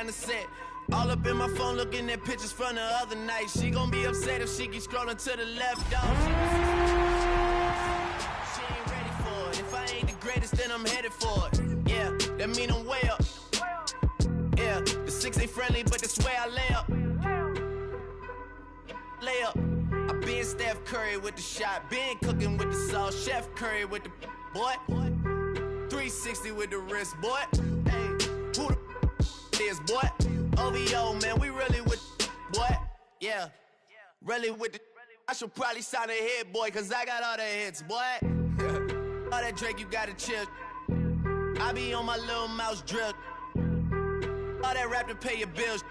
down the set. All up in my phone looking at pictures from the other night. She gon' be upset if she keeps scrolling to the left, dog. She ain't ready for it. If I ain't the greatest, then I'm headed for it. Yeah, that mean I'm way up. Yeah, the 6 ain't friendly, but that's where I lay up. Lay up. I been Steph Curry with the shot, been cooking with the sauce, Chef Curry with the boy. 360 with the wrist, boy. Hey, who the is, boy? OVO, man, we really with boy. Yeah, really with the. I should probably sign a hit, boy, cause I got all the hits, boy. All that Drake, you gotta chill. I be on my little mouse drill. All that rap to pay your bills.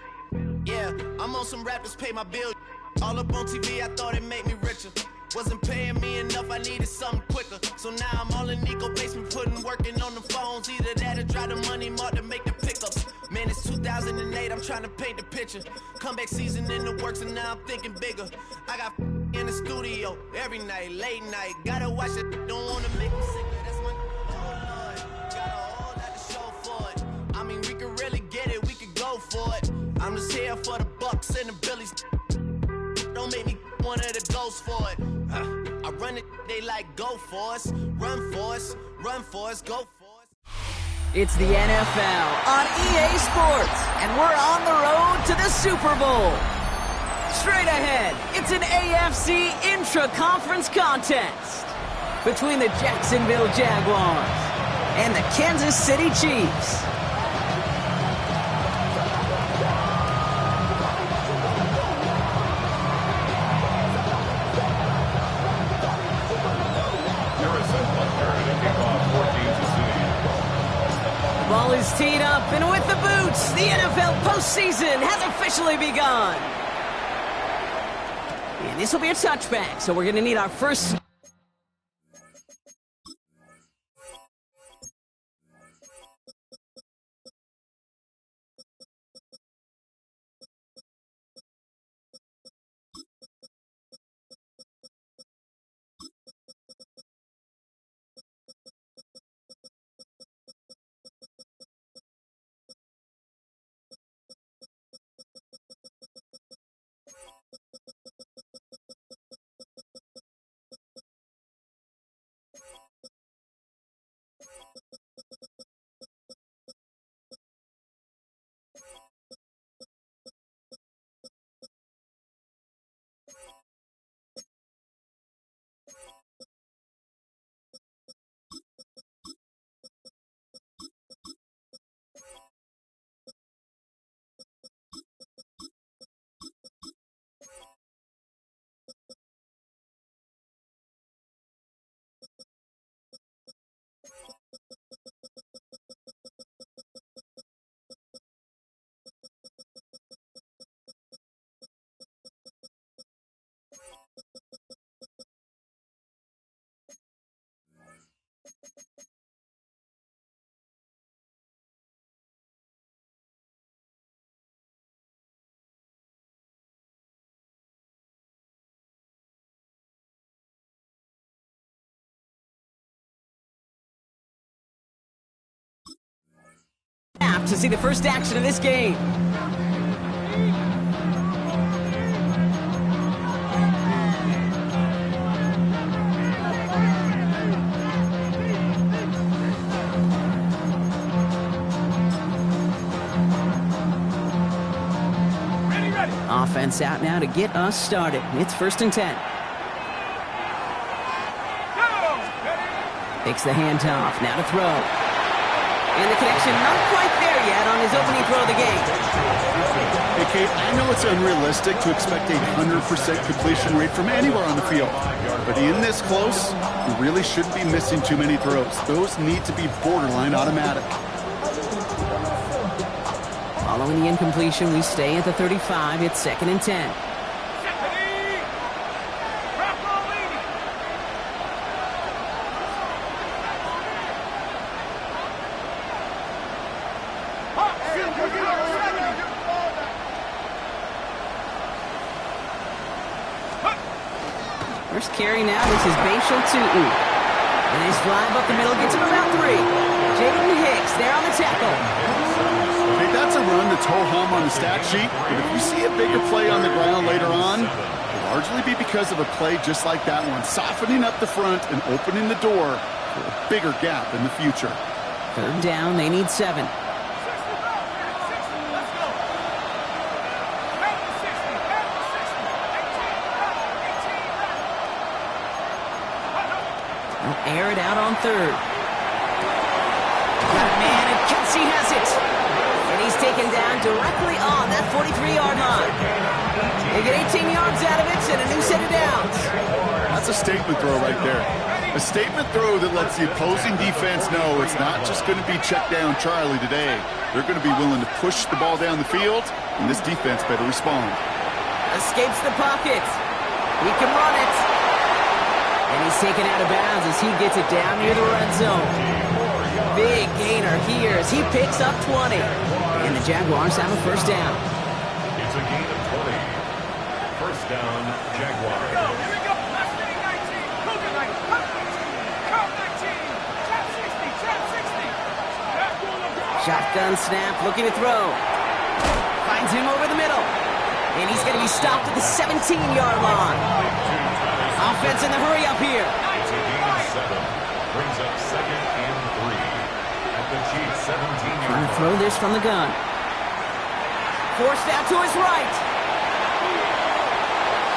Yeah, I'm on some rappers pay my bills. All up on TV, I thought it made me richer. Wasn't paying me enough, I needed something quicker. So now I'm all in Nico basement, working on the phones. Either that or try the money mark to make the pickups. Man, it's 2008, I'm trying to paint the picture. Comeback season in the works and now I'm thinking bigger. I got in the studio every night, late night. Gotta watch it, don't wanna make me sicker. That's my, oh Lord. Got a whole lot to show for it. I mean, we could really get it, we could go for it. I'm just here for the Bucks and the Billies. Don't make me one of the ghosts for it. I run it, they like go for us, run for us, run for us, go for us. It's the NFL on EA Sports, and we're on the road to the Super Bowl. Straight ahead, it's an AFC intra-conference contest between the Jacksonville Jaguars and the Kansas City Chiefs. Ball is teed up, and with the boots, the NFL postseason has officially begun. And this will be a touchback, so we're going to need our first... to see the first action of this game. Offense out now to get us started. It's 1st and 10. Takes the handoff, now to throw. And the connection not quite there yet on his opening throw of the game. Hey, Kate, I know it's unrealistic to expect a 100% completion rate from anywhere on the field. But in this close, you really shouldn't be missing too many throws. Those need to be borderline automatic. Following the incompletion, we stay at the 35. It's 2nd and 10. First carry now, this is Bashal Tu'u. A nice drive up the middle, gets him about 3. Jaden Hicks there on the tackle. Hey, that's a run that's ho-hum on the stat sheet, but if you see a bigger play on the ground later on, it'll largely be because of a play just like that one, softening up the front and opening the door for a bigger gap in the future. Third down, they need 7. They'll air it out on third. Got a man, and Kelsey has it. And he's taken down directly on that 43-yard line. They get 18 yards out of it and a new set of downs. That's a statement throw right there. A statement throw that lets the opposing defense know it's not just going to be check down Charlie today. They're going to be willing to push the ball down the field, and this defense better respond. Escapes the pocket. He can run it. And he's taken out of bounds as he gets it down near the red zone. Big gainer here as he picks up 20. And the Jaguars have a first down. It's a gain of 20. First down, Jaguars. Here we go. Last thing, 19. Cougar 19. Count 19. Trap 60. Trap 60. Shotgun snap, looking to throw. Finds him over the middle. And he's going to be stopped at the 17-yard line. Offense in the hurry up here. It's a gain of 7. Brings up 2nd and 3. At the Chiefs' 17-yard Trying to throw this from the gun. Forced out to his right.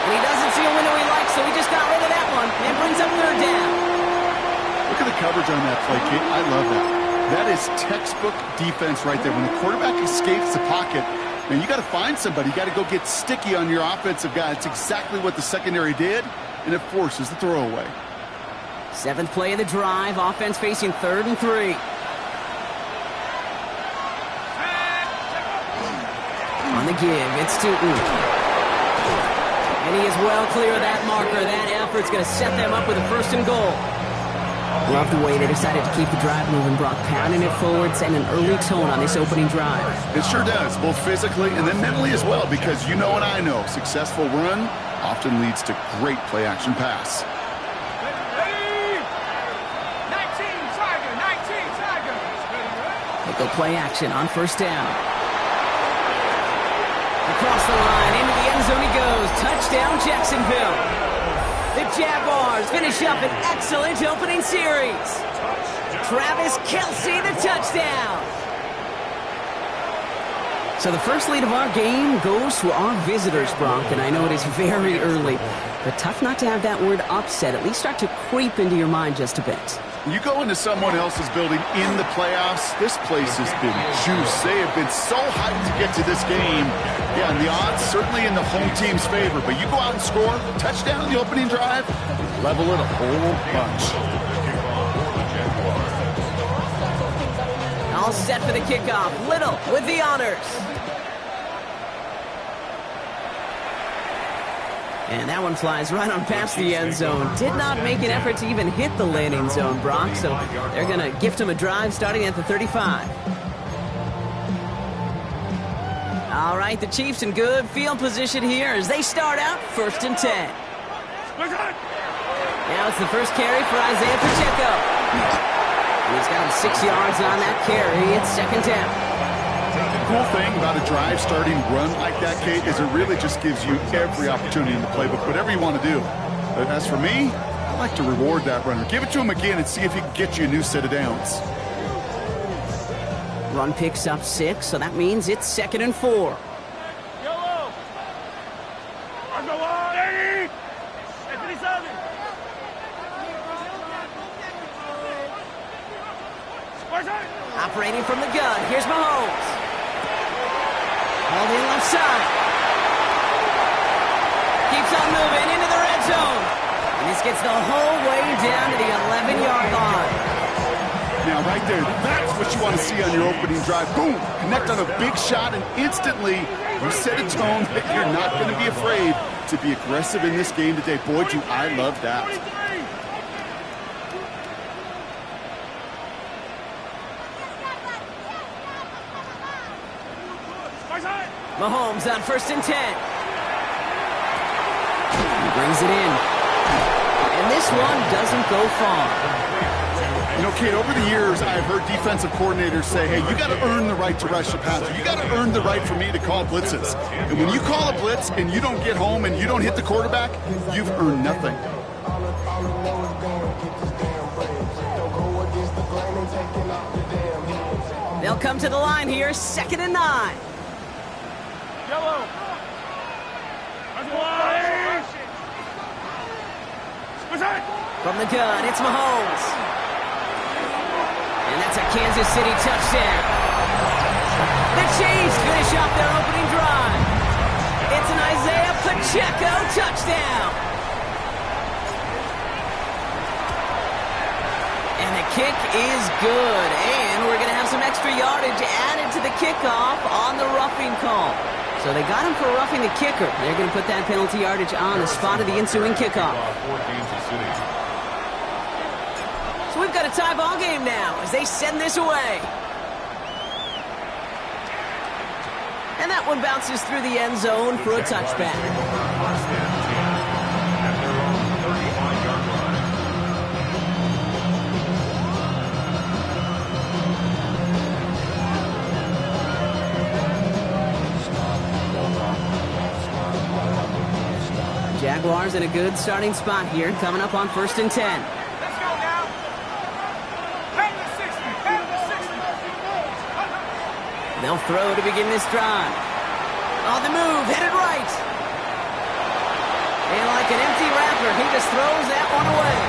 And he doesn't see a window he likes, so he just got rid of that one. And brings up third down. Look at the coverage on that play, Kate. I love that. That is textbook defense right there. When the quarterback escapes the pocket, man, you got to find somebody. You got to go get sticky on your offensive guy. It's exactly what the secondary did, and it forces the throwaway. 7th play of the drive. Offense facing 3rd and 3. On the give, it's Tootin. And he is well clear of that marker. That effort's going to set them up with a 1st and goal. Love the way they decided to keep the drive moving, Brock, pounding it forward, setting an early tone on this opening drive. It sure does, both physically and then mentally as well, because you know and I know, successful run often leads to great play-action pass. 19, Tiger. 19, Tiger. They go play action on 1st down. Across the line, into the end zone he goes. Touchdown, Jacksonville. The Jaguars finish up an excellent opening series. Travis Kelce, the touchdown. So the first lead of our game goes to our visitors, Brock, and I know it is very early, but tough not to have that word upset at least start to creep into your mind just a bit. You go into someone else's building in the playoffs, this place has been juiced. They have been so hyped to get to this game. Yeah, and the odds certainly in the home team's favor, but you go out and score, touchdown in the opening drive, level it a whole bunch. All set for the kickoff. Little with the honors. And that one flies right on past the end zone. Did not make an effort to even hit the landing zone, Brock, so they're going to gift him a drive starting at the 35. All right, the Chiefs in good field position here as they start out 1st and 10. Now it's the first carry for Isaiah Pacheco. And he's got him 6 yards on that carry. It's 2nd down. The cool thing about a drive starting run like that, Kate, is it really just gives you every opportunity in the playbook, whatever you want to do. But as for me, I like to reward that runner. Give it to him again and see if he can get you a new set of downs. Run picks up 6, so that means it's 2nd and 4. Operating from the gun, here's Mahomes. All the left side. Keeps on moving into the red zone. And this gets the whole way down to the 11-yard line. Now, right there, that's what you want to see on your opening drive. Boom! Connect on a big shot, and instantly you set a tone that you're not going to be afraid to be aggressive in this game today. Boy, do I love that. Mahomes on 1st and 10. He brings it in. And this one doesn't go far. You know, Kate, over the years, I've heard defensive coordinators say, hey, you got to earn the right to rush the passer. You got to earn the right for me to call blitzes. And when you call a blitz and you don't get home and you don't hit the quarterback, you've earned nothing. They'll come to the line here, 2nd and 9. Yellow. From the gun, it's Mahomes. And that's a Kansas City touchdown. The Chiefs finish off their opening drive. It's an Isaiah Pacheco touchdown. And the kick is good. And we're going to have some extra yardage added to the kickoff on the roughing call. So they got him for roughing the kicker. They're going to put that penalty yardage on the spot of the ensuing kickoff. So we've got a tie ball game now as they send this away. And that one bounces through the end zone for a touchback. First and 10 at their own 35-yard line. Jaguars in a good starting spot here, coming up on 1st and 10. Let's go now. Head to 60. Head to 60. They'll throw to begin this drive. On the move, headed right. And like an empty wrapper, he just throws that one away.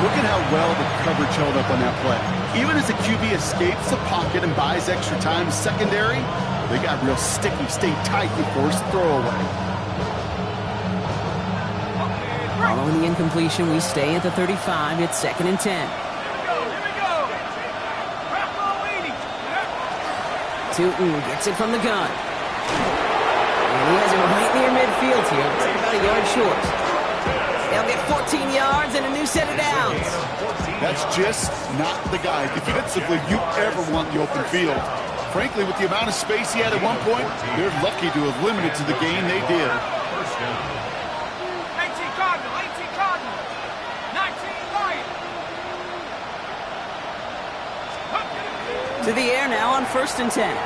Look at how well the coverage held up on that play. Even as the QB escapes the pocket and buys extra time secondary, they got real sticky, stayed tight, and forced the throwaway. Following the incompletion, we stay at the 35. It's 2nd and 10. Here we go. Tootin gets it from the gun. And he has it right near midfield here. It's about a yard short. They'll get 14 yards and a new set of downs. That's just not the guy defensively you ever want in the open field. Frankly, with the amount of space he had at one point, they're lucky to have limited to the gain they did. First down. 18 Cardinal. 18 Cardinal. 19 Lion. To the air now on 1st and 10.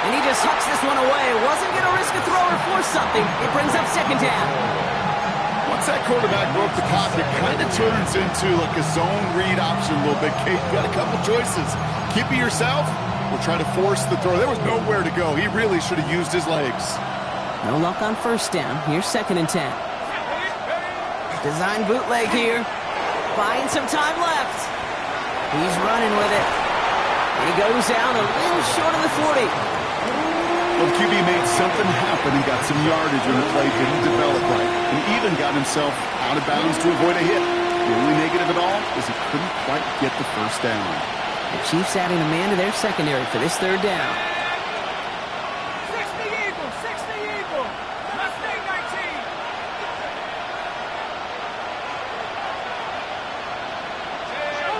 And he just hucks this one away. Wasn't going to risk a throw or force something. It brings up 2nd down. Once that quarterback broke the pocket, it kind of turns into like a zone read option a little bit. Kate, you got a couple choices. Keep it yourself or try to force the throw. There was nowhere to go. He really should have used his legs. No luck on 1st down. Here's 2nd and 10. Design bootleg here. Buying some time left. He's running with it. He goes down a little short of the 40. Well, the QB made something happen and got some yardage when the play didn't develop right. And even got himself out of bounds to avoid a hit. The only negative at all is he couldn't quite get the 1st down. The Chiefs adding a man to their secondary for this 3rd down. 60 Eagle. 60 Eagle. Mustang 19.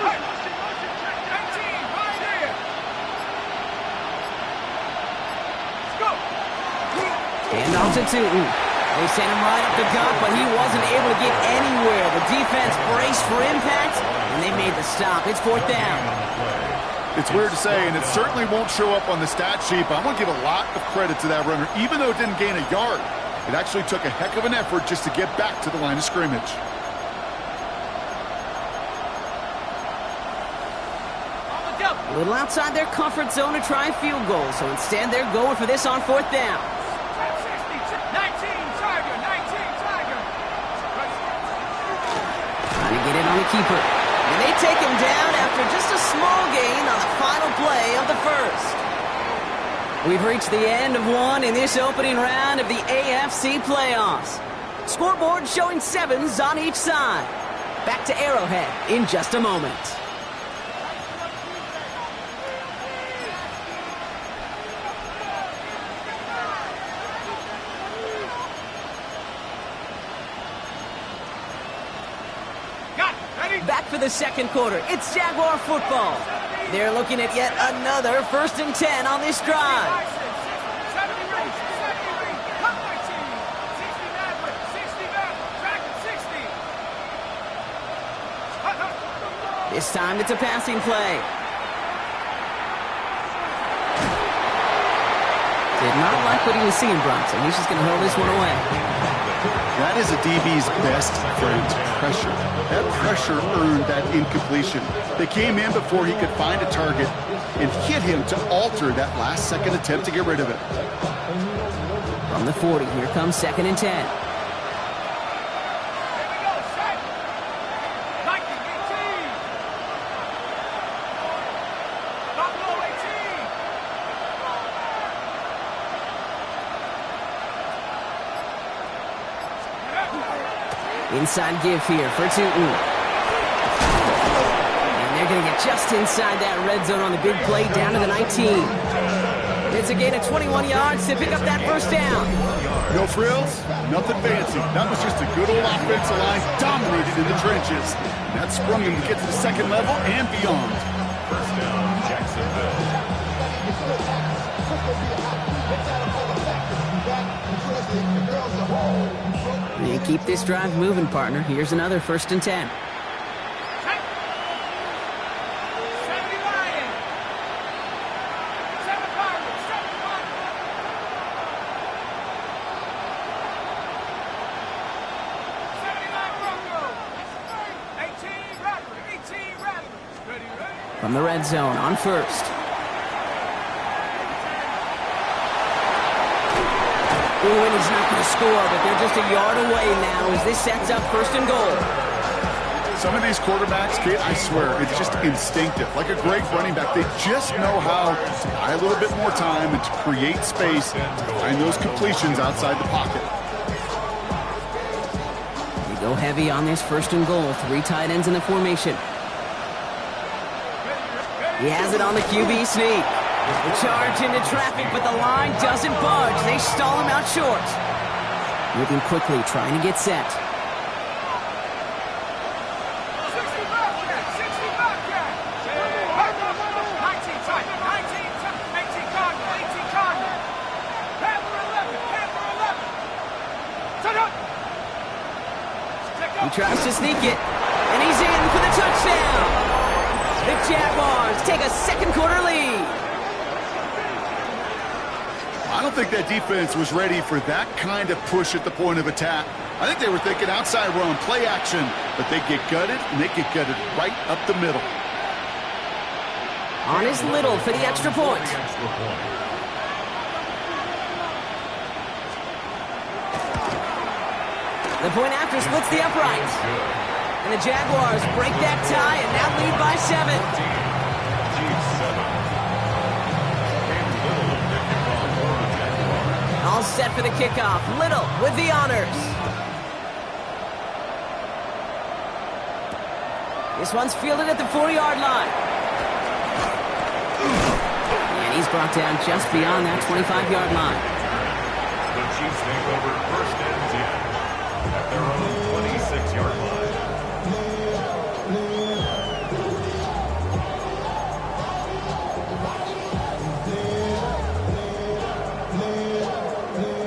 19. Right here. Let's go. And off to Tootin. They sent him right up the gut, but he wasn't able to get anywhere. The defense braced for impact, and they made the stop. It's 4th down. It's weird to say, and it certainly won't show up on the stat sheet, but I'm going to give a lot of credit to that runner. Even though it didn't gain a yard, it actually took a heck of an effort just to get back to the line of scrimmage. A little outside their comfort zone to try a field goal, so instead they're going for this on 4th down. 19 Tiger. 19 Tiger. Trying to get in on the keeper. And they take him down after just a small gain on the final play of the 1st. We've reached the end of one in this opening round of the AFC playoffs. Scoreboard showing 7s on each side. Back to Arrowhead in just a moment. Back for the 2nd quarter. It's Jaguar football. They're looking at yet another 1st and 10 on this drive. 70 reach. 70 reach. Come 19. 60 Maverick. 60 Maverick. This time it's a passing play. Did not like what he was seeing, Bronson. He's just going to hold this one away. That is a DB's best friend, pressure. That pressure earned that incompletion. They came in before he could find a target and hit him to alter that last-second attempt to get rid of it. From the 40, here comes 2nd and 10. Here we go, set. 19-18. Buffalo 18. Inside give here for Tootin. And they're going to get just inside that red zone on the big play down to the 19. It's a gain of 21 yards to pick up that first down. No frills, nothing fancy. That was just a good old offensive line dominated in the trenches. And that sprung him to get to the second level and beyond. First down, Jacksonville. You keep this drive moving, partner. Here's another 1st and 10. 70 Lions. 7 Pirates. 7 Pirates. 79 Broncos. 18 Rattlers. 18 Rattlers. Ready, ready. From the red zone on 1st. Ooh, and he's not going to score, but they're just a yard away now as this sets up 1st and goal. Some of these quarterbacks, Kate, I swear, it's just instinctive. Like a great running back, they just know how to buy a little bit more time and to create space to find those completions outside the pocket. We go heavy on this 1st and goal. 3 tight ends in the formation. He has it on the QB sneak. The charge into traffic, but the line doesn't budge. They stall him out short. Moving quickly, trying to get set. 60 Bobcat. 60 Bobcat. 19 Tiger. 18 Cardinal. 18 Cardinal. Panther 11. Panther 11. He tries to sneak it, and he's in for the touchdown. The Jaguars take a second quarter lead. I don't think that defense was ready for that kind of push at the point of attack. I think they were thinking outside run, play action, but they get gutted, and they get gutted right up the middle. On is Little for the extra point. The point after splits the uprights. And the Jaguars break that tie and now lead by 7. All set for the kickoff. Little with the honors. This one's fielded at the 4-yard line. And he's brought down just beyond that 25-yard line. The Chiefs take over 1st and 10 at their own 26-yard line.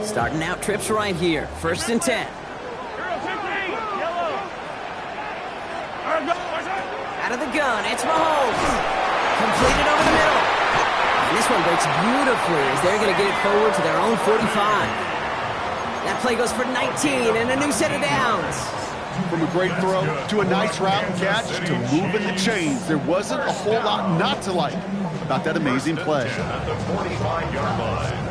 Starting out trips right here. 1st and 10. Out of the gun, it's Mahomes. Completed over the middle. And this one breaks beautifully as they're going to get it forward to their own 45. That play goes for 19 and a new set of downs. From a great throw to a nice route and catch to moving the chains, there wasn't a whole lot not to like about that amazing play. At the 45-yard line.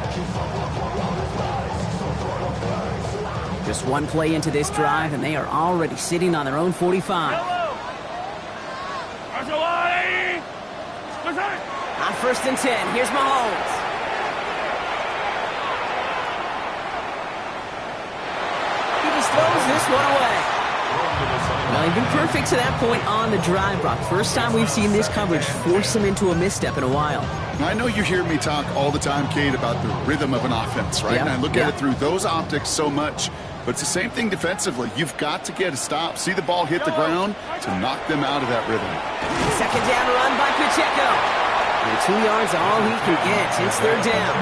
Just one play into this drive, and they are already sitting on their own 45. On 1st and 10, here's Mahomes. He just throws this one away. Well, he's been perfect to that point on the drive, Brock. First time we've seen this coverage force him into a misstep in a while. I know you hear me talk all the time, Kate, about the rhythm of an offense, right? Yeah, And I look at it through those optics so much. But it's the same thing defensively. You've got to get a stop, see the ball hit the ground to knock them out of that rhythm. Second down run by Pacheco. And 2 yards all he can get since 3rd down.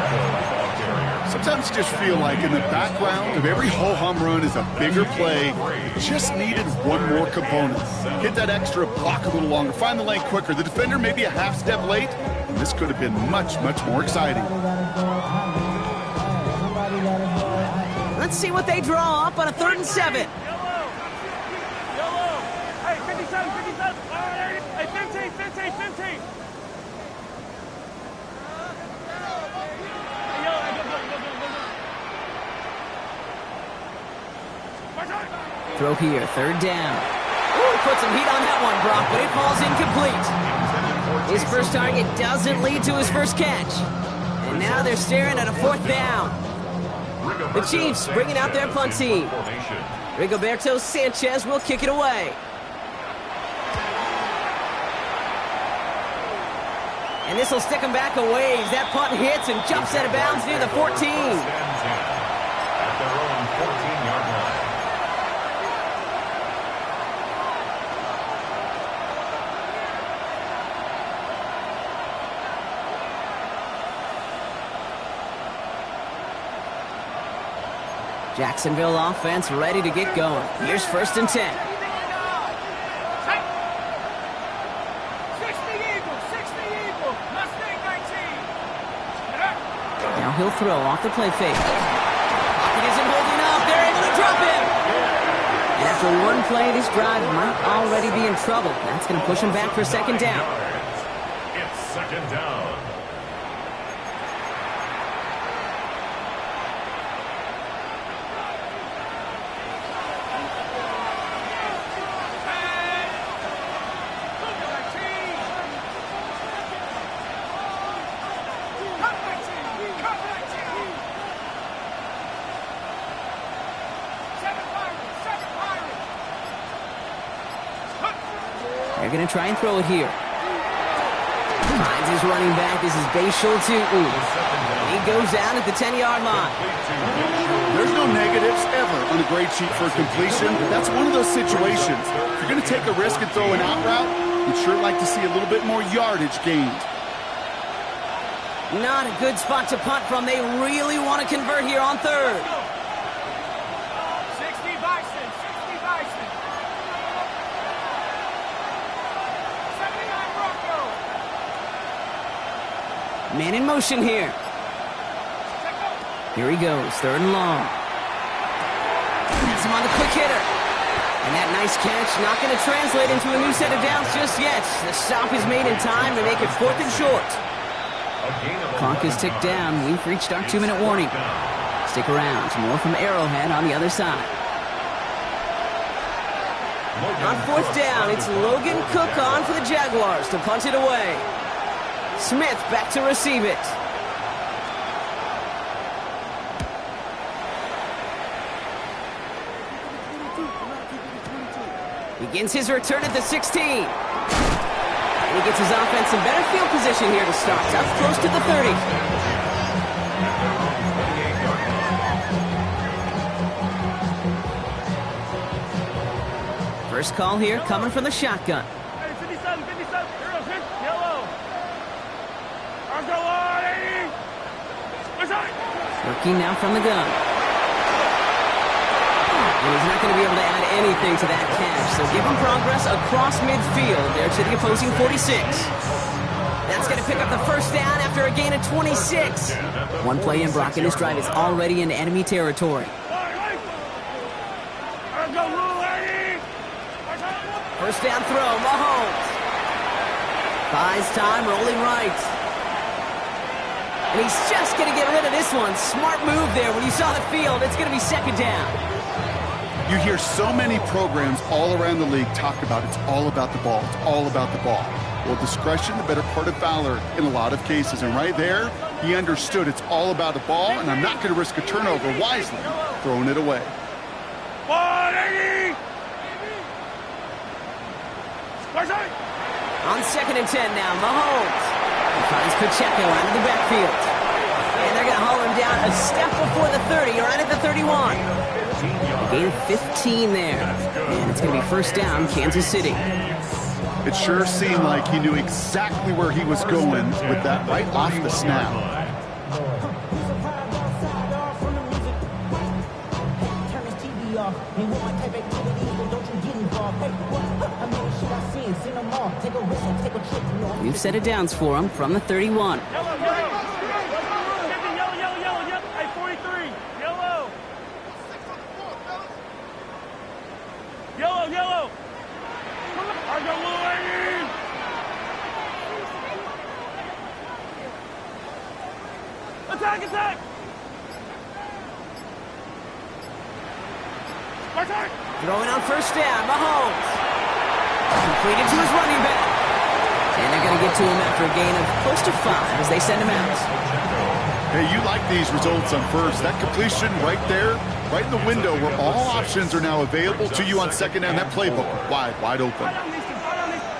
Sometimes you just feel like in the background of every ho-hum run is a bigger play. It just needed one more component. Hit that extra block a little longer, find the lane quicker. The defender may be a half step late, and this could have been much, much more exciting. Let's see what they draw up on a 3rd and 7. Yellow. Hey, 57, 57. Hey, 15, 15, 15. Throw here, 3rd down. Ooh, put some heat on that one, Brock, but it falls incomplete. His first target doesn't lead to his first catch. And now they're staring at a 4th down. The Chiefs bringing out their punt team. Rigoberto Sanchez will kick it away. And this will stick him back a ways. That punt hits and jumps out of bounds near the 14. At their own 14-yard line. Jacksonville offense ready to get going. Here's 1st and 10. 60 Eagles, Mustang 19. Now he'll throw off the play fake. Pocket isn't holding up. They're able to drop him. And after one play, this drive might already be in trouble. That's going to push him back for 2nd down. It's 2nd down. They're going to try and throw it here. Finds his running back. This is Bashal Tutu. He goes down at the 10-yard line. There's no negatives ever on a grade sheet for a completion, but that's one of those situations. If you're going to take a risk and throw an out route, you'd sure like to see a little bit more yardage gained. Not a good spot to punt from. They really want to convert here on 3rd. 60 Bison, 60 Bison. 79 Bronco. Man in motion here. Here he goes, 3rd and long. That's him on the quick hitter. And that nice catch not going to translate into a new set of downs just yet. The stop is made in time to make it 4th and short. Clock is ticked down. We've reached our 2-minute warning. Stick around. More from Arrowhead on the other side. On 4th down, it's Logan Cook on for the Jaguars to punt it away. Smith back to receive it. Begins his return at the 16. And he gets his offense in better field position here to start. Up close to the 30. First call here coming from the shotgun. Hey, 57, 57. Here, yellow. Arms go wide. Working now from the gun. And he's not going to be able to add anything to that catch. So give him progress across midfield there to the opposing 46. That's going to pick up the 1st down after a gain of 26. One play in, Brock, and this drive is already in enemy territory. First down throw, Mahomes. Buys time, rolling right. And he's just going to get rid of this one. Smart move there. When you saw the field, it's going to be 2nd down. You hear so many programs all around the league talk about it's all about the ball. It's all about the ball. Well, discretion, the better part of valor in a lot of cases. And right there, he understood it's all about the ball, and I'm not going to risk a turnover wisely, throwing it away. 180. On 2nd and 10 now, Mahomes. He finds Pacheco out of the backfield. And they're going to haul him down a step before the 30, right at the 31. A gain of 15 there. And it's going to be 1st down, Kansas City. It sure seemed like he knew exactly where he was going with that right off the snap. New set of downs for him from the 31. Yellow, yellow. Yellow, yellow, yellow, yep. Hey, 43. Yellow. Yellow, yellow. I got little lady. Attack, attack. Attack. Throwing on first down, Mahomes. Completed to his running back. And they're going to get to him after a gain of close to 5 as they send him out. Hey, you like these results on first. That completion right there, right in the window where all options are now available to you on second down. That playbook wide open.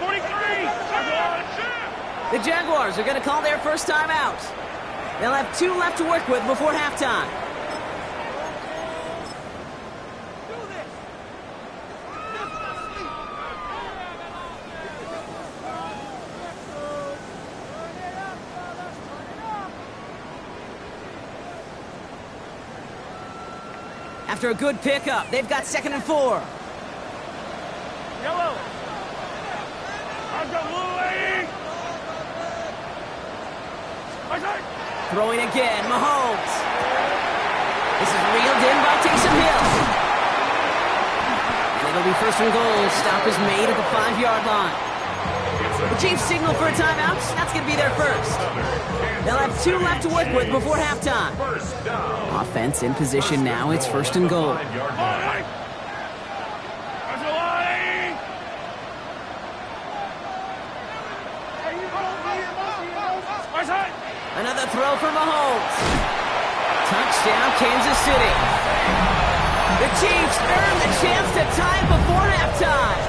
43. The Jaguars are going to call their first time out. They'll have 2 left to work with before halftime. After a good pickup, they've got 2nd and 4. Yellow. I got little lady. Attack. Throwing again, Mahomes. This is reeled in by Taysom Hill. And it'll be 1st and goal. Stop is made at the 5-yard line. The Chiefs signal for a timeout. That's going to be their first. They'll have 2 left to work with before halftime. Offense in position now. It's 1st and goal. Another throw for Mahomes. Touchdown, Kansas City. The Chiefs earn the chance to tie it before halftime.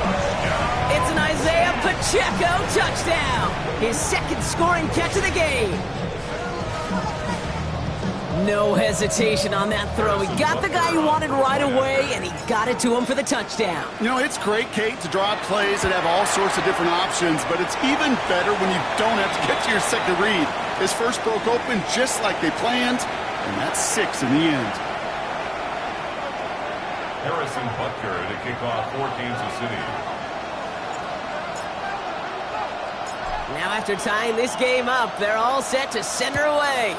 It's an Isaiah Pacheco touchdown. His 2nd scoring catch of the game. No hesitation on that throw. He got the guy he wanted right away, and he got it to him for the touchdown. You know, it's great, Kate, to draw up plays that have all sorts of different options, but it's even better when you don't have to get to your second read. His first broke open just like they planned, and that's 6 in the end. Harrison Butker to kick off for Kansas City. Now after tying this game up, they're all set to send her away.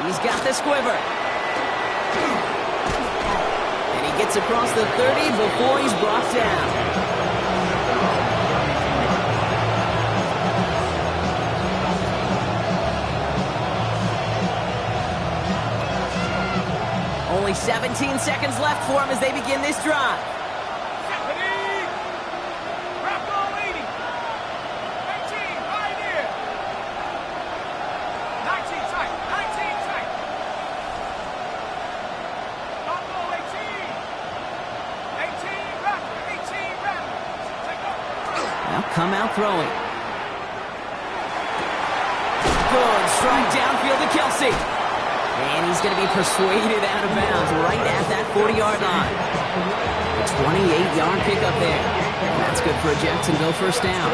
He's got the squiver. And he gets across the 30 before he's brought down. Only 17 seconds left for him as they begin this drive. Come out throwing. Good strike downfield to Kelsey. And he's going to be persuaded out of bounds right at that 40-yard line. A 28-yard pickup there. And that's good for a Jacksonville first down.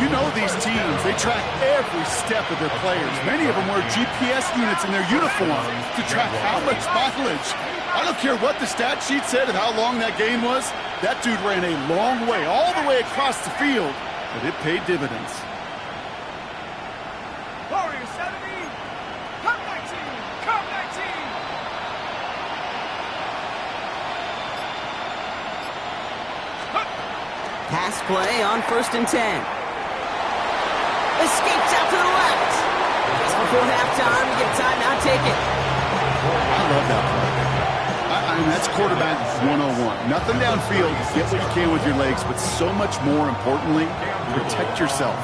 You know these teams, they track every step of their players. Many of them wear GPS units in their uniform to track how much mileage. I don't care what the stat sheet said and how long that game was. That dude ran a long way, all the way across the field, but it paid dividends. Warriors 70, come 19, come 19. Pass play on 1st and 10. Escapes out to the left. Just before halftime, we get a timeout taken. I love that play. I mean, that's quarterback 101. Nothing downfield, get what you can with your legs, but so much more importantly, protect yourself.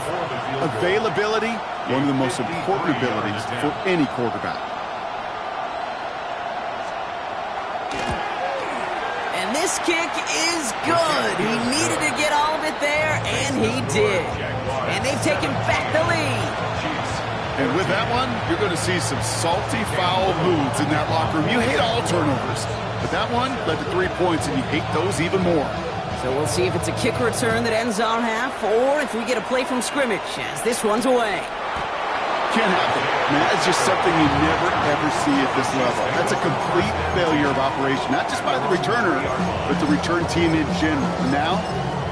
Availability, one of the most important abilities for any quarterback. And this kick is good. He needed to get all of it there, and he did. And they've taken back the lead. And with that one, you're going to see some salty, foul moves in that locker room. You hate all turnovers. But that one led to 3 points, and you hate those even more. So we'll see if it's a kick return that ends our half, or if we get a play from scrimmage, as this one's away. Can't happen. Man, that's just something you never, ever see at this level. That's a complete failure of operation, not just by the returner, but the return team in general. Now,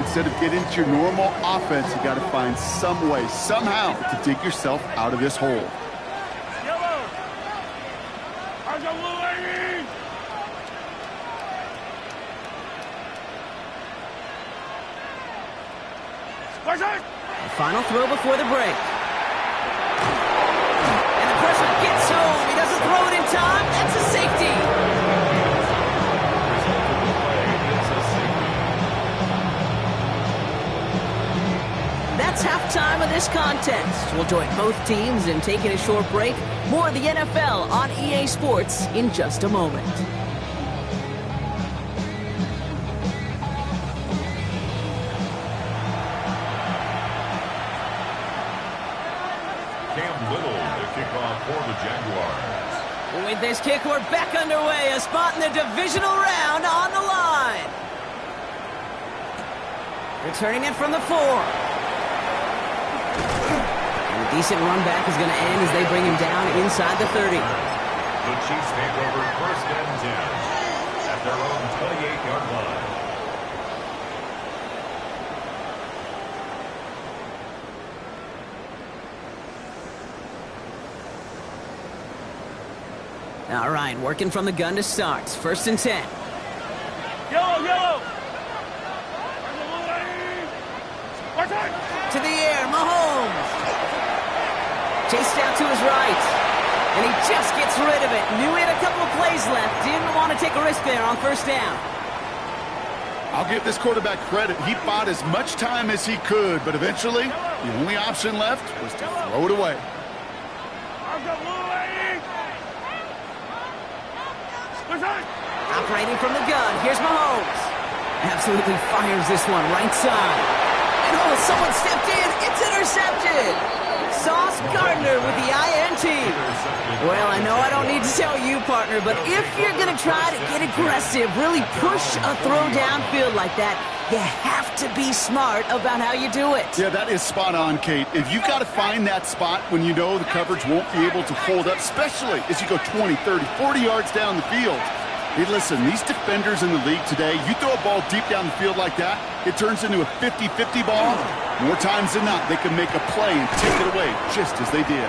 it's instead of getting into your normal offense, you got to find some way, somehow, to dig yourself out of this hole. Yellow. Argalulay. The final throw before the break. And the pressure gets home. He doesn't throw it in time. That's a safety. That's halftime of this contest. We'll join both teams in taking a short break. More of the NFL on EA Sports in just a moment. Cam Little, the kickoff for the Jaguars. With this kick, we're back underway. A spot in the divisional round on the line. Returning it from the 4. And a decent run back is going to end as they bring him down inside the 30. The Chiefs take over 1st and 10 at their own 28-yard line. All right, working from the gun to start. 1st and 10. Yellow. To the air, Mahomes. Chased out to his right. And he just gets rid of it. Knew he had a couple of plays left. Didn't want to take a risk there on 1st down. I'll give this quarterback credit. He bought as much time as he could, but eventually, the only option left was to throw it away. Operating from the gun, here's Mahomes. Absolutely fires this one right side. And oh, someone stepped in. It's intercepted. Sauce Gardner with the INT. Well, I know I don't need to tell you, partner, but if you're going to try to get aggressive, really push a throw downfield like that, you have to be smart about how you do it. Yeah, that is spot on, Kate. If you've got to find that spot when you know the coverage won't be able to hold up, especially as you go 20, 30, 40 yards down the field. Hey, listen, these defenders in the league today, you throw a ball deep down the field like that, it turns into a 50-50 ball. More times than not, they can make a play and take it away just as they did.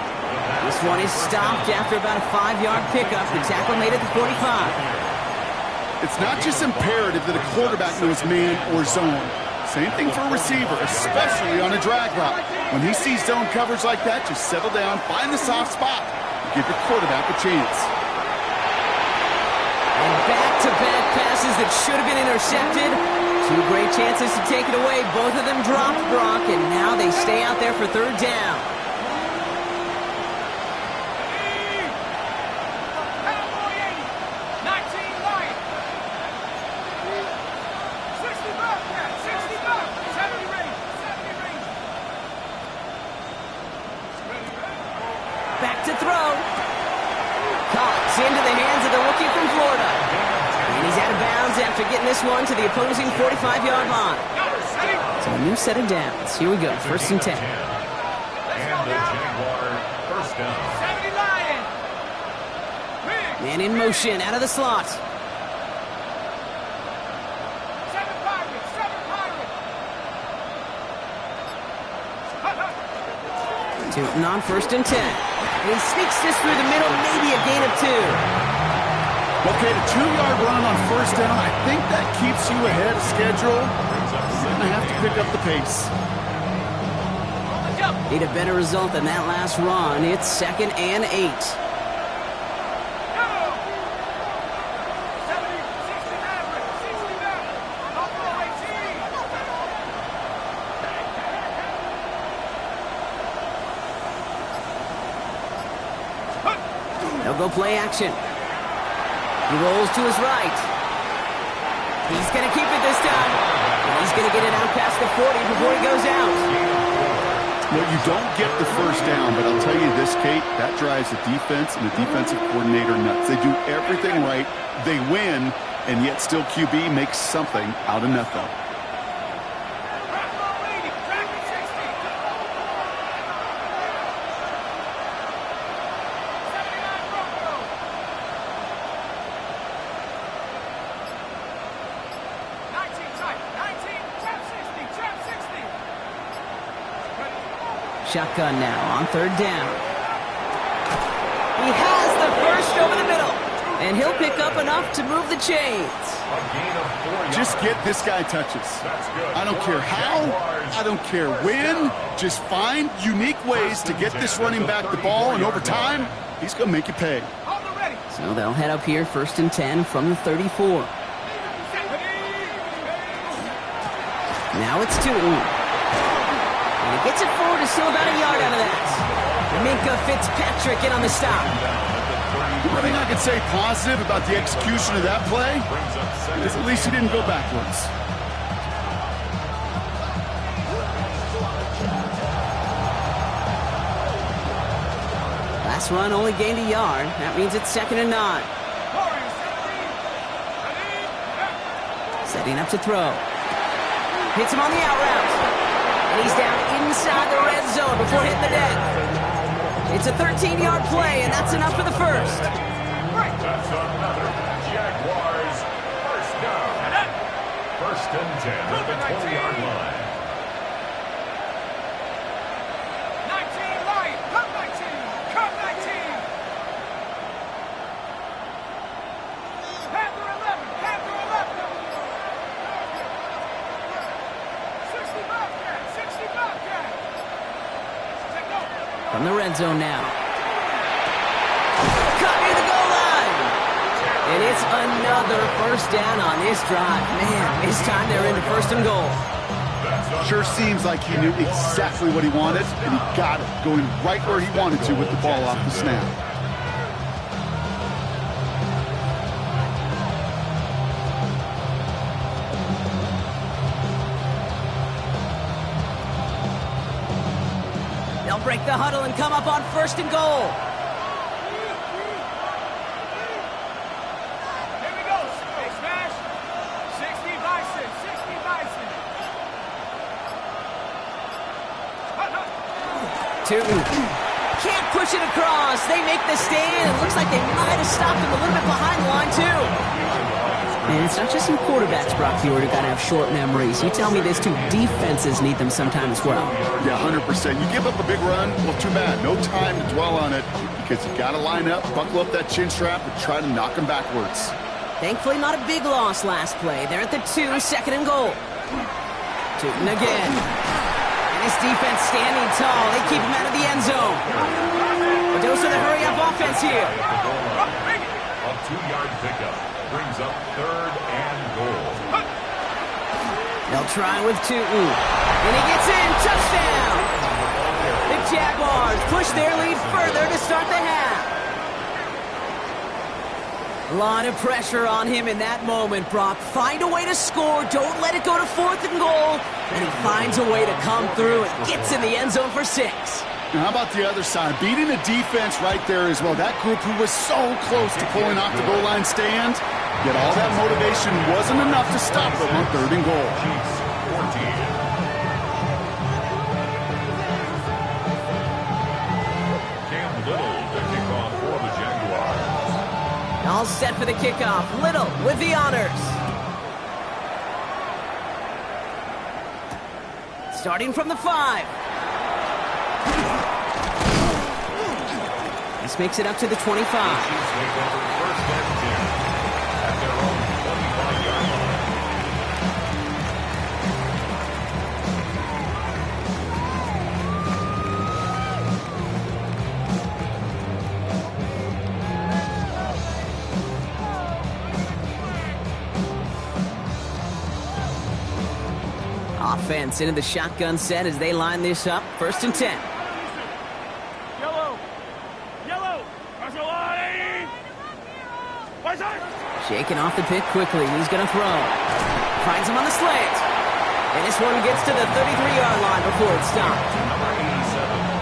This one is stopped after about a 5-yard pickup. The tackle made it to 45. It's not just imperative that a quarterback knows man or zone. Same thing for a receiver, especially on a drag route. When he sees zone coverage like that, just settle down, find the soft spot, and give your quarterback a chance. And back-to-back passes that should have been intercepted. 2 great chances to take it away. Both of them dropped, Brock, and now they stay out there for 3rd down. Back to throw. Caught into the hands of the rookie from Florida. And he's out of bounds after getting this one to the opposing 45-yard line. So a new set of downs. Here we go, 1st and 10. And the Jaguar 1st down. Man in motion, out of the slot. Tootin on 1st and 10. And he sneaks this through the middle, maybe a gain of 2. Okay, the 2-yard run on 1st down, I think that keeps you ahead of schedule. You're going to have to pick up the pace. Need a better result than that last run. It's 2nd and 8. They'll go play action. He rolls to his right. He's going to keep it this time. And he's going to get it out past the 40 before he goes out. Well, you don't get the 1st down, but I'll tell you this, Kate, that drives the defense and the defensive coordinator nuts. They do everything right. They win, and yet still QB makes something out of nothing. Shotgun now on third down. He has the first over the middle. And he'll pick up enough to move the chains. Just get this guy touches. I don't care how, I don't care when. Just find unique ways to get this running back the ball, and over time, he's going to make you pay. So they'll head up here, 1st and 10 from the 34. Now it's Tootin. And he gets it forward to still about a yard out of that. Minkah Fitzpatrick in on the stop. One thing I could say positive about the execution of that play is at least he didn't go backwards. Last run only gained a yard. That means it's 2nd and 9. Setting up to throw. Hits him on the out route. And he's down inside the red zone before hitting the deck. It's a 13-yard play, and that's enough for the first. That's another Jaguars first down. 1st and 10 at the 20-yard line. 19 line, come 19, come 19. Panther 11, Panther 11. 60 Bobcat, 60 Bobcat. From the red zone now. Cut near the goal line. And it's another first down on this drive. Man, this time they're into 1st and goal. Sure seems like he knew exactly what he wanted, and he got it, going right where he wanted to with the ball off the snap. They'll break the huddle and come up on 1st and goal. Here we go. Hey, smash. 60 Bison, 60 Bison. Tootin can't push it across. They make the stand. It looks like they might have stopped him a little bit behind the line, too. And it's not just some quarterbacks, Brock Huard, who got to have short memories. You tell me this, too. Defenses need them sometimes as well. Yeah, 100%. You give up a big run, well, too bad. No time to dwell on it because you got to line up, buckle up that chin strap, and try to knock him backwards. Thankfully, not a big loss last play. They're at the 2, 2nd and goal. Tootin again. And his defense standing tall. They keep him out of the end zone. A dose of the hurry-up offense here. A 2-yard pickup brings up 3rd and goal. They'll try with Tootin. And he gets in. Touchdown! The Jaguars push their lead further to start the half. A lot of pressure on him in that moment, Brock. Find a way to score. Don't let it go to 4th and goal. And he finds a way to come through and gets in the end zone for 6. Now, how about the other side? Beating a defense right there as well. That group who was so close to pulling off the goal line stand, yet all that motivation wasn't enough to stop them on 3rd and goal. Chiefs 14. Cam Little to kick off for the Jaguars. All set for the kickoff. Little with the honors. Starting from the 5. This makes it up to the 25. Chiefs take over 1st and 10 at their own 25-yard line. Offense into the shotgun set as they line this up. 1st and 10. Yellow. Yellow. Shaking off the pick quickly. He's going to throw. Finds him on the slant. And this one gets to the 33-yard line before it's stopped.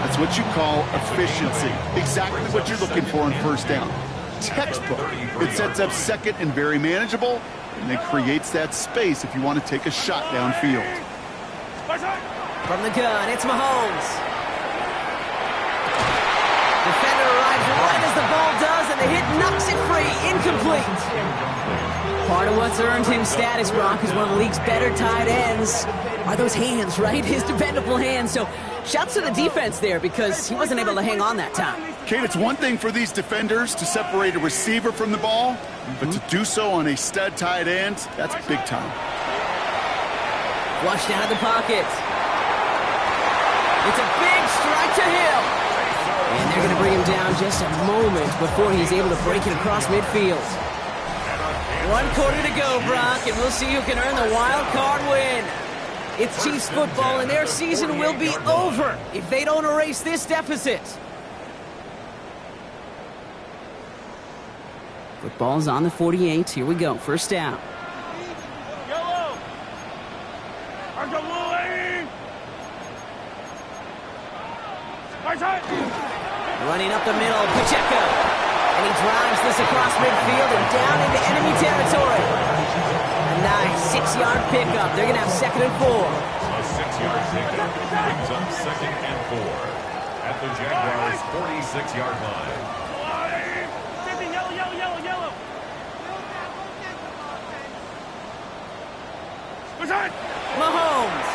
That's what you call efficiency. Exactly what you're looking for on 1st down. Textbook. It sets up 2nd and very manageable, and it creates that space if you want to take a shot downfield. From the gun, it's Mahomes. Defender arrives right as the ball does, and the hit knocks it free. Incomplete. Part of what's earned him status, Brock, is one of the league's better tight ends. are those hands, right? His dependable hands. So shouts to the defense there because he wasn't able to hang on that time. Kate, it's one thing for these defenders to separate a receiver from the ball, but to do so on a stud tight end, that's big time. Flushed out of the pocket. It's a big strike to Hill. And they're going to bring him down just a moment before he's able to break it across midfield. 1 quarter to go, Brock, and we'll see who can earn the wild card win. It's Chiefs football, and their season will be over if they don't erase this deficit. Football's on the 48. Here we go. First down. Running up the middle, Pacheco. And he drives this across midfield and down into enemy territory. A nice 6-yard pickup. They're going to have 2nd and 4. A 6-yard pickup brings up 2nd and 4 at the Jaguars' 46-yard line. Yellow. Mahomes.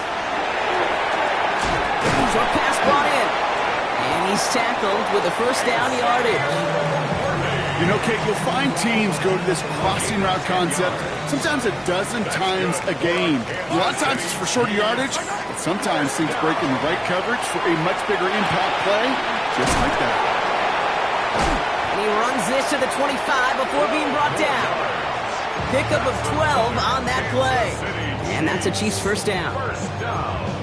Short pass brought in. And he's tackled with a first down yardage. You know, Kate, you'll find teams go to this crossing route concept sometimes a dozen times a game. A lot of times it's for shorter yardage, but sometimes things break in the right coverage for a much bigger impact play, just like that. And he runs this to the 25 before being brought down. Pickup of 12 on that play. And that's a Chiefs first down.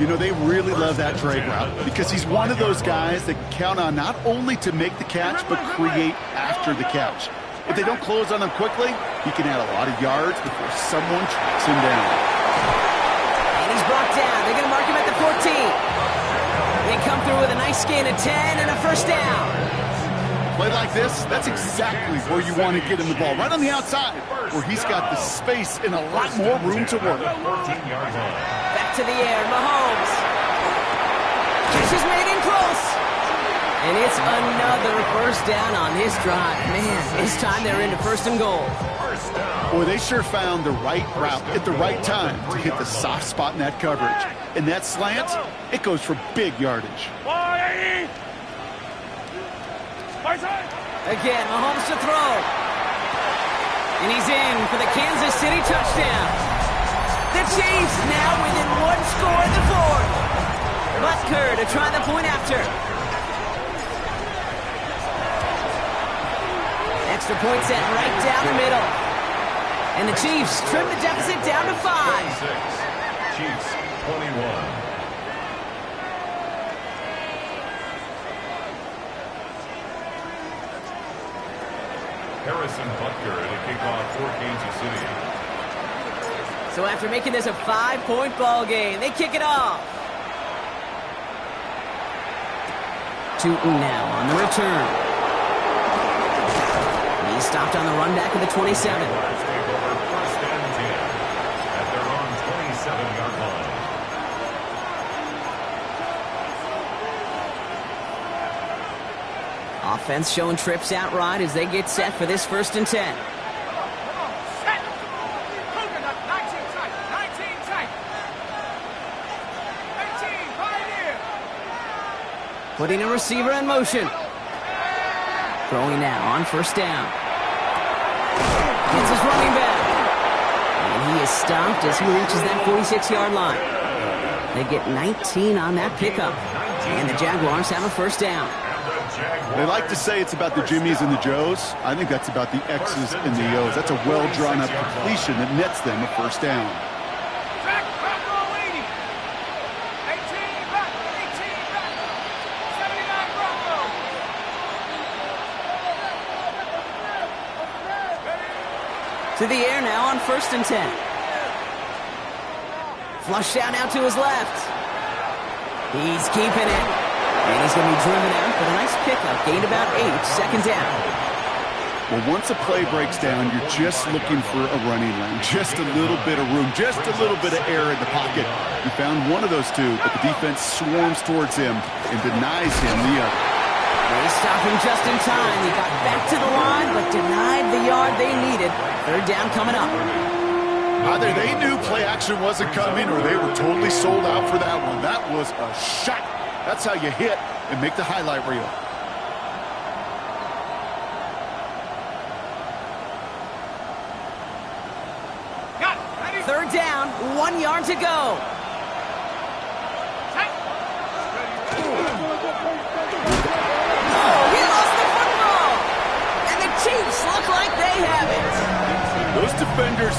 You know, they really love that drag route because he's one of those guys that count on not only to make the catch, but create after the catch. If they don't close on him quickly, he can add a lot of yards before someone tracks him down. And he's brought down. They're going to mark him at the 14. They come through with a nice gain of 10 and a first down. Play like this, that's exactly where you want to get him the ball, right on the outside, where he's got the space and a lot more room to work. 14-yard line. Back to the air, Mahomes. Catch is made in close. And it's another first down on this drive. Man, this time they're into 1st and goal. Boy, they sure found the right route at the right time to hit the soft spot in that coverage. And that slant, it goes for big yardage. Again, Mahomes to throw. And he's in for the Kansas City touchdown. The Chiefs now within 1 score in the 4th. Butker to try the point after. Extra point set right down the middle. And the Chiefs trim the deficit down to 5. 6. Chiefs 21. Harrison Butker to kick off for Kansas City. So after making this a 5-point ball game, they kick it off. Tootin now on the return. He's stopped on the run back of the 27. Take over 1st and 10 at their own 27-yard line. Offense showing trips out right as they get set for this 1st and 10. Set. Coconut, 19 tight. 19 tight. 18, Pioneer. Putting a receiver in motion. Throwing now on 1st down. Gets his running back. And he is stopped as he reaches that 46-yard line. They get 19 on that pickup. And the Jaguars have a 1st down. They like to say it's about the Jimmies and the Joes. I think that's about the X's and the O's. That's a well-drawn-up completion that nets them a 1st down. Back, roll 80. 18 back, 18 back. 79 Bronco. To the air now on 1st and 10. Flush down now to his left. He's keeping it. And he's going to be driven out with a nice pickup. Gained about 8, 2nd down. Well, once a play breaks down, you're just looking for a running lane. Just a little bit of room, just a little bit of air in the pocket. You found one of those two, but the defense swarms towards him and denies him the other. They stopped him just in time. He got back to the line, but denied the yard they needed. 3rd down coming up. Either they knew play action wasn't coming or they were totally sold out for that one. That was a shot. That's how you hit and make the highlight reel. Third down, 1 yard to go. Oh, he lost the football. And the Chiefs look like they have it. Those defenders...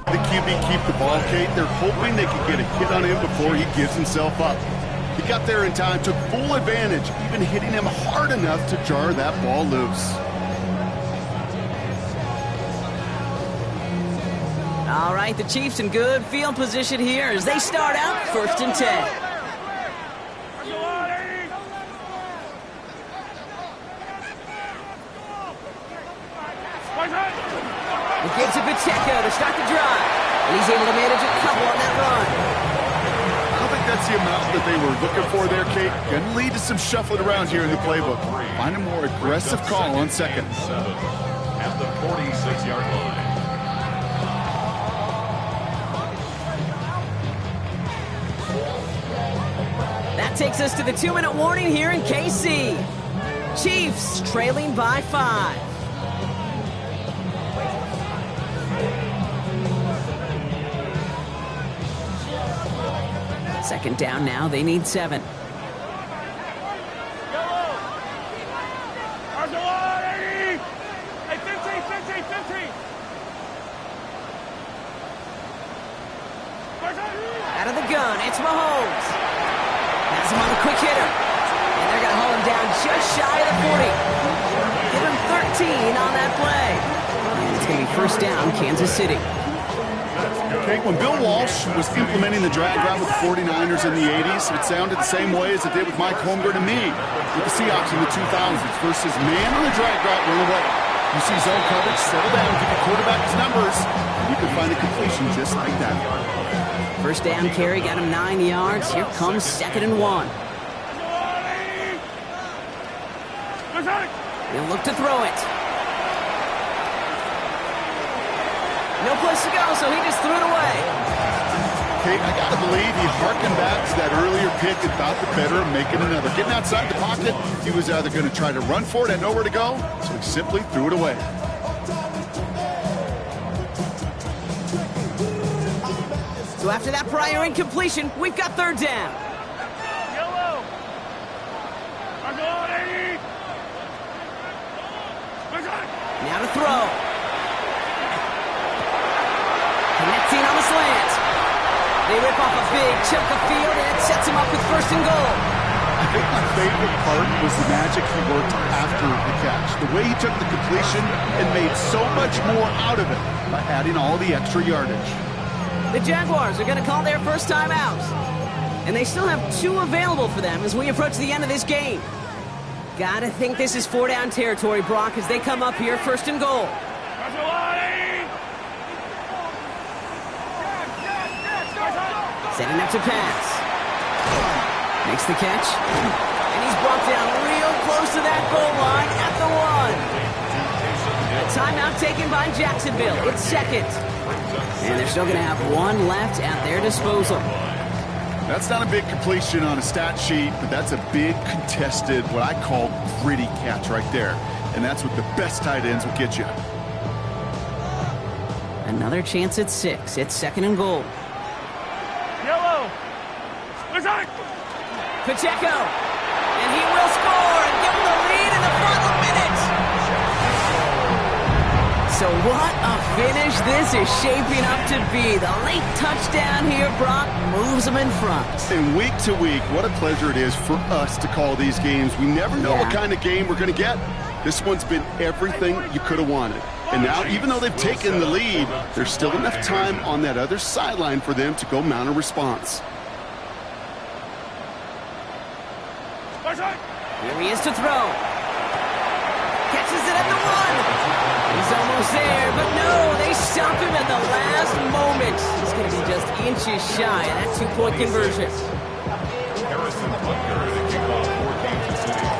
The QB keep the ball, Kate. They're hoping they can get a hit on him before he gives himself up. He got there in time, took full advantage, even hitting him hard enough to jar that ball loose. All right, the Chiefs in good field position here as they start out 1st and 10. He gives it Pacheco to start the drive. And he's able to manage a couple on that run. I don't think that's the amount that they were looking for there, Kate. Going to lead to some shuffling around here in the playbook. Find a more aggressive call on second. At the 46-yard line. That takes us to the 2-minute warning here in KC. Chiefs trailing by 5. Second down now, they need 7. Out of the gun, it's Mahomes. Has him on the quick hitter. And they're going to hold him down just shy of the 40. Give him 13 on that play. And it's going to be first down, Kansas City. Okay, when Bill Walsh was implementing the drag route with the 49ers in the 80s, it sounded the same way as it did with Mike Holmgren and me with the Seahawks in the 2000s versus man on the drag route, run away. You see zone coverage, settle down, give your quarterback his numbers, and you can find a completion just like that. First down carry, got him 9 yards. Here comes 2nd and 1. He'll look to throw it. No place to go, so he just threw it away. Kate, I got to believe he harkened back to that earlier pick and thought the better of making another. Getting outside the pocket, he was either going to try to run for it and nowhere to go, so he simply threw it away. So after that prior incompletion, we've got 3rd down. Now to throw. Connecting on the slant. They rip off a big chunk of field, and it sets him up with 1st and goal. I think my favorite part was the magic he worked after the catch. The way he took the completion and made so much more out of it by adding all the extra yardage. The Jaguars are going to call their first time out. And they still have 2 available for them as we approach the end of this game. Gotta think this is 4-down territory, Brock, as they come up here 1st and goal. Setting up to pass. Makes the catch. And he's brought down real close to that goal line at the 1. A timeout taken by Jacksonville. It's 2nd. And they're still going to have 1 left at their disposal. That's not a big completion on a stat sheet, but that's a big contested, what I call gritty catch right there. And that's what the best tight ends will get you. Another chance at 6. It's 2nd and goal. Pacheco. And he will score and give them the lead in the final minute. So what a finish this is shaping up to be. The late touchdown here, Brock, moves them in front. And week to week, what a pleasure it is for us to call these games. We never know what kind of game we're going to get. This one's been everything you could have wanted. And now, even though they've taken the lead, there's still enough time on that other sideline for them to go mount a response. Here he is to throw. Catches it at the 1. He's almost there, but no, they stop him at the last moment. He's going to be just inches shy of that 2-point conversion. Harrison Butker to kick off for Kansas City.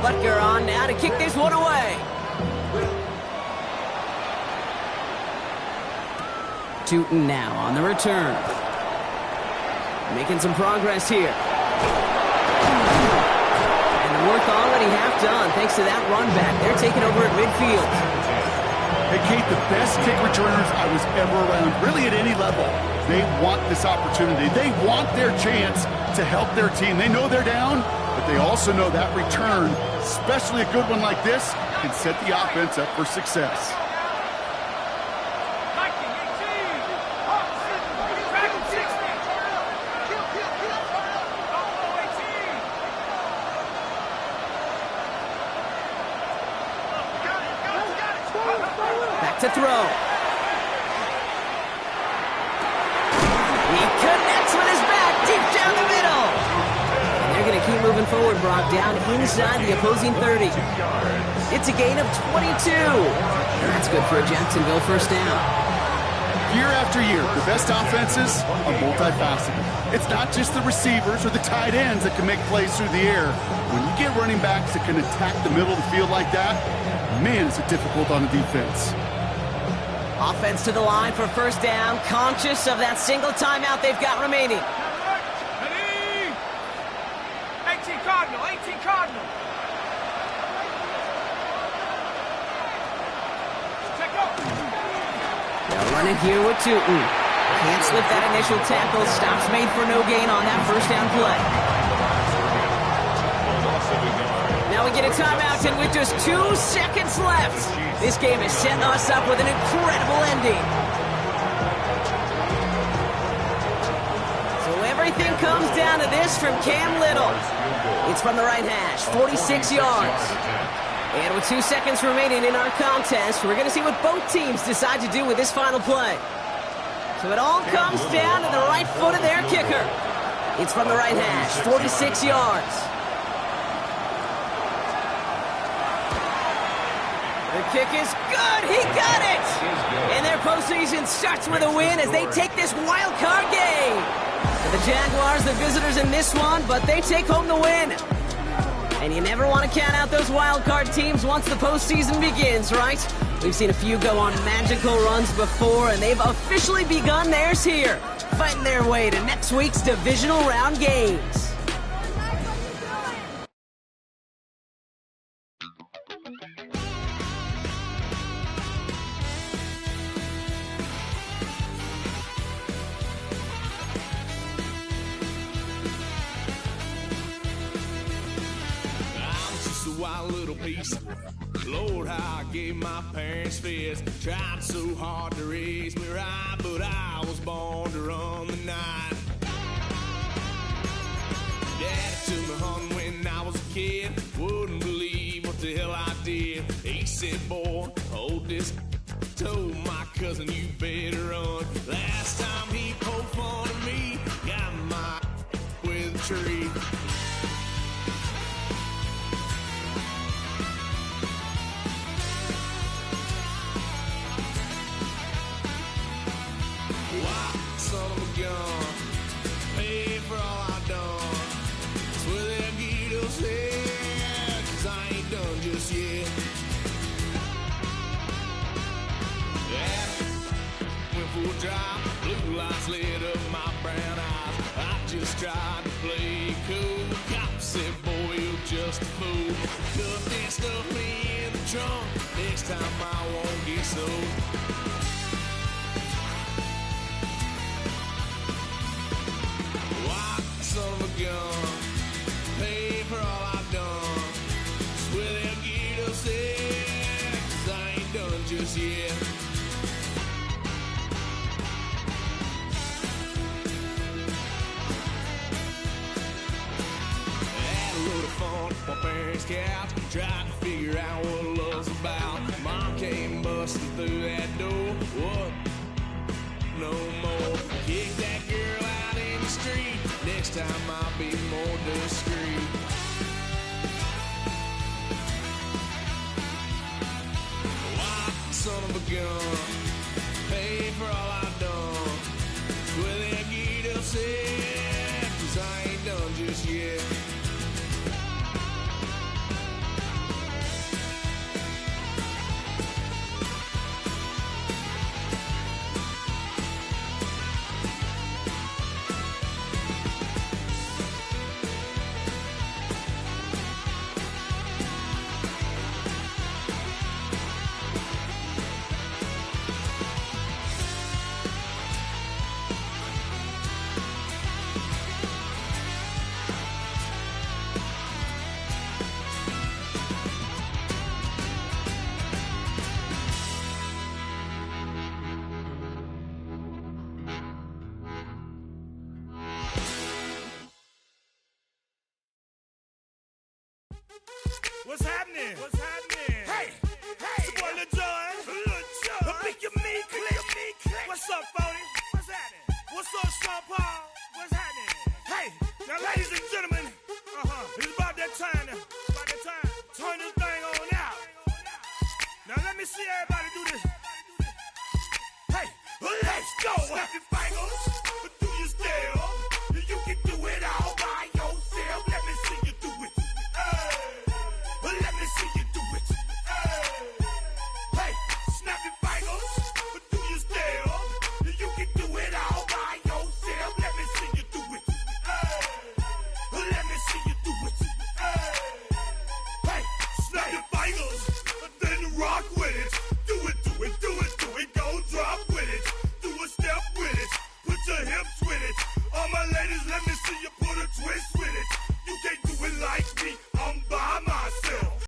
Butker on now to kick this one away. Tootin now on the return. Making some progress here. And the work already half done thanks to that run back. They're taking over at midfield. Hey, Kate, the best kick returners I was ever around, really at any level, they want this opportunity. They want their chance to help their team. They know they're down, but they also know that return, especially a good one like this, can set the offense up for success. To throw. He connects with his back deep down the middle. And they're going to keep moving forward, Brock, down inside the opposing 30. It's a gain of 22. And that's good for a Jacksonville first down. Year after year, the best offenses are multifaceted. It's not just the receivers or the tight ends that can make plays through the air. When you get running backs that can attack the middle of the field like that, man, is it difficult on the defense. Offense to the line for first down, conscious of that single timeout they've got remaining. 18 Cardinal, 18 Cardinal. Check up. They'll run it here with Tootin. Can't slip that initial tackle. Stops made for no gain on that first down play. Now we get a timeout, and with just 2 seconds left, this game is setting us up with an incredible ending. So everything comes down to this from Cam Little. It's from the right hash, 46 yards. And with 2 seconds remaining in our contest, we're going to see what both teams decide to do with this final play. So it all comes down to the right foot of their kicker. It's from the right hash, 46 yards. The kick is good. He got it. And their postseason starts with a win as they take this wild card game. For the Jaguars, the visitors in this one, but they take home the win. And you never want to count out those wild card teams once the postseason begins, right? We've seen a few go on magical runs before, and they've officially begun theirs here, fighting their way to next week's divisional round games. Wild little piece. Lord, how I gave my parents fits. Tried so hard to raise me right, but I was born to run the night. Daddy took me home when I was a kid. Wouldn't believe what the hell I did. He said, boy, hold this. Told my cousin, you better run. Last time he poked fun at me, got my with a tree. Son of a gun, pay for all I done. Swear they'll get us there, 'cause I ain't done just yet. Yeah, went for a drive, blue lights lit up my brown eyes. I just tried to play cool. Cop said, boy, you're just a fool. Cut that stuff in the trunk, next time I won't get sold. Son of a gun, pay for all I've done. Swear they'll get us there, 'cause I ain't done just yet. Had a load of fun on my parents' couch, tried to figure out what love's about. Mom came busting through that door. What? No more. Kick that girl out in the street. Next time I'll be more discreet. Why, son of a gun, pay for all I've done. Swear they'll get upset, 'cause I ain't done just yet. What's up, Sean Paul? What's happening? Hey, now, ladies and gentlemen, it's about that time now. About that time. Turn this thing on out. Now, let me see everybody do this. Hey, let's go. Snap your fingers.